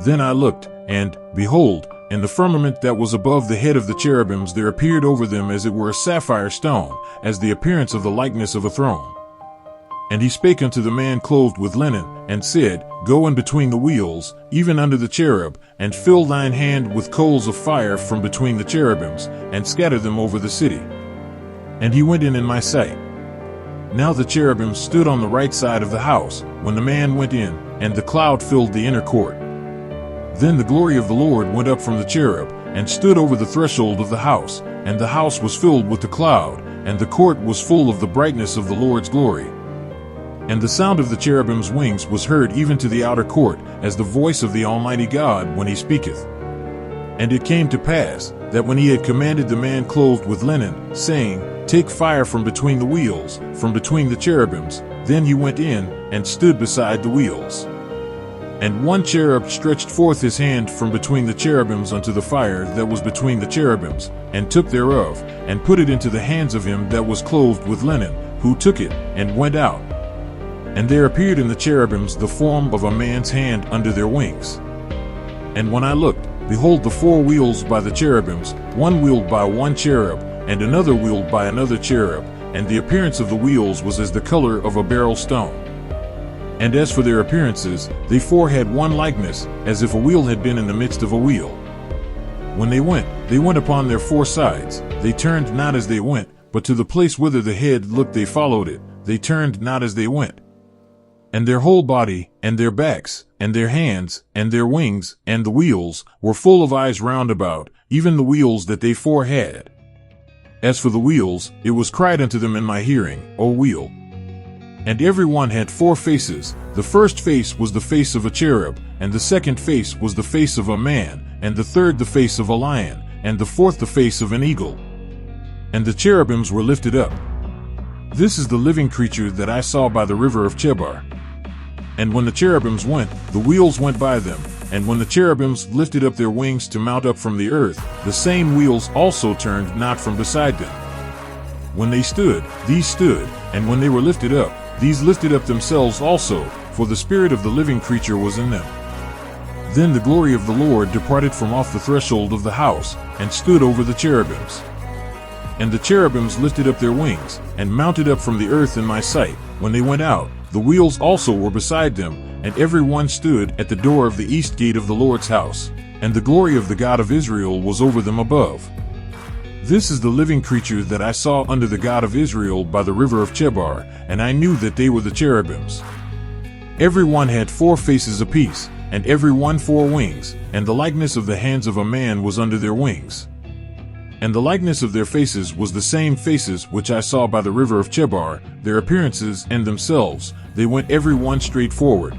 Then I looked, and, behold, in the firmament that was above the head of the cherubims there appeared over them as it were a sapphire stone, as the appearance of the likeness of a throne. And he spake unto the man clothed with linen, and said, Go in between the wheels, even under the cherub, and fill thine hand with coals of fire from between the cherubims, and scatter them over the city. And he went in my sight. Now the cherubims stood on the right side of the house, when the man went in, and the cloud filled the inner court. Then the glory of the Lord went up from the cherub, and stood over the threshold of the house, and the house was filled with the cloud, and the court was full of the brightness of the Lord's glory. And the sound of the cherubim's wings was heard even to the outer court, as the voice of the Almighty God when he speaketh. And it came to pass, that when he had commanded the man clothed with linen, saying, Take fire from between the wheels, from between the cherubims, then he went in, and stood beside the wheels. And one cherub stretched forth his hand from between the cherubims unto the fire that was between the cherubims, and took thereof, and put it into the hands of him that was clothed with linen, who took it, and went out. And there appeared in the cherubims the form of a man's hand under their wings. And when I looked, behold the four wheels by the cherubims, one wheeled by one cherub, and another wheeled by another cherub, and the appearance of the wheels was as the color of a beryl stone. And as for their appearances, they four had one likeness, as if a wheel had been in the midst of a wheel. When they went upon their four sides, they turned not as they went, but to the place whither the head looked they followed it, they turned not as they went. And their whole body, and their backs, and their hands, and their wings, and the wheels, were full of eyes round about, even the wheels that they four had. As for the wheels, it was cried unto them in my hearing, O wheel. And every one had four faces. The first face was the face of a cherub, and the second face was the face of a man, and the third the face of a lion, and the fourth the face of an eagle. And the cherubims were lifted up. This is the living creature that I saw by the river of Chebar. And when the cherubims went, the wheels went by them, and when the cherubims lifted up their wings to mount up from the earth, the same wheels also turned not from beside them. When they stood, these stood, and when they were lifted up, these lifted up themselves also, for the spirit of the living creature was in them. Then the glory of the Lord departed from off the threshold of the house, and stood over the cherubims. And the cherubims lifted up their wings, and mounted up from the earth in my sight. When they went out, the wheels also were beside them, and every one stood at the door of the east gate of the Lord's house, and the glory of the God of Israel was over them above. This is the living creature that I saw under the God of Israel by the river of Chebar, and I knew that they were the cherubims. Every one had four faces apiece, and every one four wings, and the likeness of the hands of a man was under their wings. And the likeness of their faces was the same faces which I saw by the river of Chebar, their appearances and themselves, they went every one straight forward,